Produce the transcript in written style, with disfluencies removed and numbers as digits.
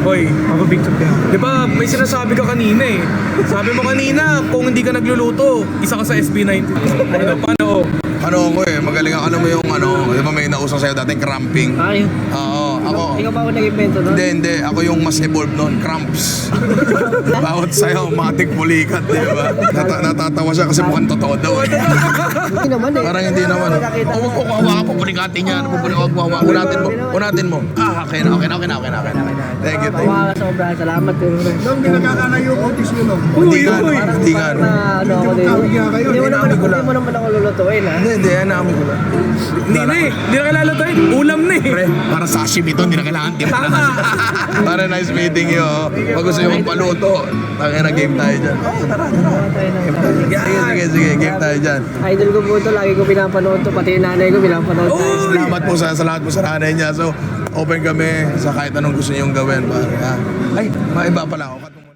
Hoy, Ako picture ka. di ba may sinasabi ka kanina eh. Sabi mo kanina, kung hindi ka nagluluto, isa ka sa SB19. Ano, paano? Ano ko magaling ako. Alam mo yung di ba may nausang sa'yo dating cramping? Ay, Oo, ako. ikaw ba ako nag-invento nun? Hindi. Ako yung mas evolved nun, cramps. Bawat sayo, matik pulikat, di ba? Natatawa siya kasi mukhang totoo daw. Hindi naman eh. Parang hindi naman. Nakakita Huwag ko kawa ka, pupulikatin yan. Unatin mo. Okay na. Thank you. Tawa ka sobra. Salamat din. Nung di nakakalayo ko, tis nyo lang. Hindi nga. Ano ako din. Tawag niya kayo. Hindi mo naman ako lulutuin ha. Hindi, namin ko lang. Hindi na eh. Hindi na kailangan tayo. Ulam na eh. Pre, para sashimi to, hindi na kailangan tip na. Tama. Para nice meeting you. Pag gusto nyo magpaluto, tangin na game tayo dyan. Sige, game tayo dyan. Idol ko po ito. Lagi ko pinapanood to. Pati yung nanay ko pinapanood. Salamat po sa lahat po sa nanay niya. So, open kami sa kahit anong gusto niyong gawin. Pare, ha? Ay, maiba pala ako.